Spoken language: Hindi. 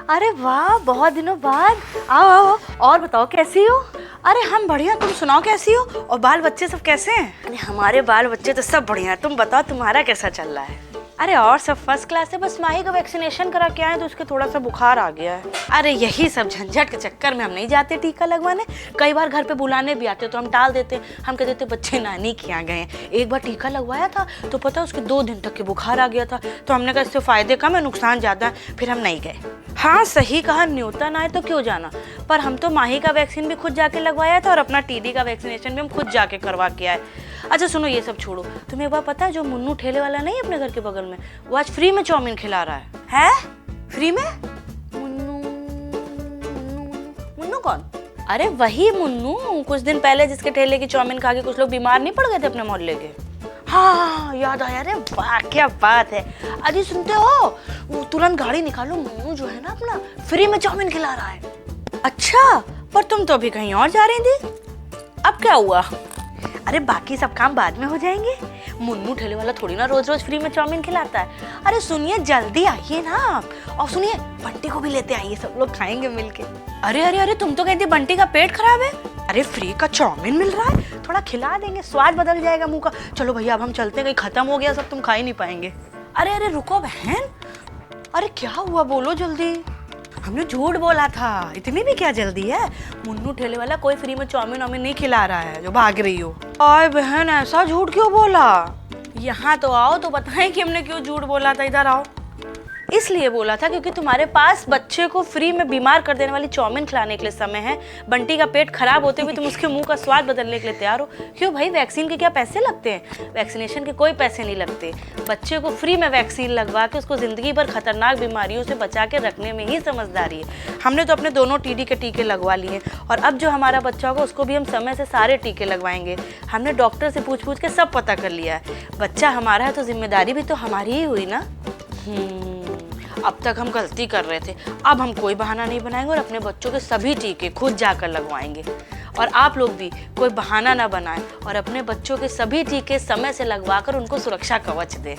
अरे वाह, बहुत दिनों बाद। आओ आओ, और बताओ कैसी हो? अरे हम बढ़िया, तुम सुनाओ कैसी हो? और बाल बच्चे सब कैसे हैं? अरे हमारे बाल बच्चे तो सब बढ़िया हैं। तुम बताओ तुम्हारा कैसा चल रहा है? अरे और सब फर्स्ट क्लास है, बस माही का वैक्सीनेशन करा के आए तो उसके थोड़ा सा बुखार आ गया है। अरे यही सब झंझट के चक्कर में हम नहीं जाते टीका लगवाने। कई बार घर पे बुलाने भी आते तो हम टाल देते। हम कहते थे बच्चे नानी के यहाँ गए हैं। एक बार टीका लगवाया था तो पता उसके 2 दिन तक के बुखार आ गया था। तो हमने कहा इससे फायदे कम है, नुकसान ज़्यादा है, फिर हम नहीं गए। हाँ सही कहा, न्योता ना आए तो क्यों जाना। पर हम तो माही का वैक्सीन भी खुद जाके लगवाया था और अपना टीडी का वैक्सीनेशन भी हम खुद जाके करवा के आए। अच्छा सुनो, ये सब छोड़ो, तुम्हें एक बार पता है जो मुन्नू ठेले वाला नहीं है अपने घर के बगल में, वो आज फ्री में चाउमीन खिला रहा है। फ्री में? मुन्नू मुन्नू कौन? अरे वही मुन्नू, कुछ दिन पहले जिसके ठेले की चाउमीन खा के कुछ लोग बीमार नहीं पड़ गए थे अपने मोहल्ले के। हाँ याद आया। अरे वाह क्या बात है। अरे सुनते हो, वो तुरंत गाड़ी निकालो, मुन्नू जो है ना अपना फ्री में चाउमीन खिला रहा है। अच्छा, पर तुम तो अभी कहीं और जा रही थी, अब क्या हुआ? अरे बाकी सब काम बाद में हो जाएंगे। मुन्नू ठेले वाला थोड़ी ना रोज रोज फ्री में चाउमीन खिलाता है। अरे सुनिए, जल्दी आइए ना आप। और सुनिए, बंटी को भी लेते आइए, सब लोग खाएंगे मिलके। अरे अरे अरे, तुम तो कहती बंटी का पेट खराब है। अरे फ्री का चाउमीन मिल रहा है, थोड़ा खिला देंगे, स्वाद बदल जाएगा मुंह का। चलो भैया अब हम चलते हैं, कहीं खत्म हो गया सब, तुम खा ही नहीं पाएंगे। अरे अरे रुको बहन। अरे क्या हुआ, बोलो जल्दी। हमने झूठ बोला था, इतनी भी क्या जल्दी है। मुन्नू ठेले वाला कोई फ्री में चाउमीन वाउमीन नहीं खिला रहा है जो भाग रही हो। आय बहन, ऐसा झूठ क्यों बोला? यहाँ तो आओ तो बताएं कि हमने क्यों झूठ बोला था। इधर आओ। इसलिए बोला था क्योंकि तुम्हारे पास बच्चे को फ्री में बीमार कर देने वाली चाउमीन खिलाने के लिए समय है। बंटी का पेट खराब होते हुए तुम उसके मुंह का स्वाद बदलने के लिए तैयार हो। क्यों भाई, वैक्सीन के क्या पैसे लगते हैं? वैक्सीनेशन के कोई पैसे नहीं लगते। बच्चे को फ्री में वैक्सीन लगवा के उसको जिंदगी भर खतरनाक बीमारियों से बचा के रखने में ही समझदारी है। हमने तो अपने दोनों टीडी के टीके लगवा लिए और अब जो हमारा बच्चा होगा उसको भी हम समय से सारे टीके लगवाएंगे। हमने डॉक्टर से पूछ पूछ के सब पता कर लिया है। बच्चा हमारा है तो जिम्मेदारी भी तो हमारी ही हुई ना। अब तक हम गलती कर रहे थे, अब हम कोई बहाना नहीं बनाएंगे और अपने बच्चों के सभी टीके खुद जाकर लगवाएंगे। और आप लोग भी कोई बहाना ना बनाएं और अपने बच्चों के सभी टीके समय से लगवाकर उनको सुरक्षा कवच दें।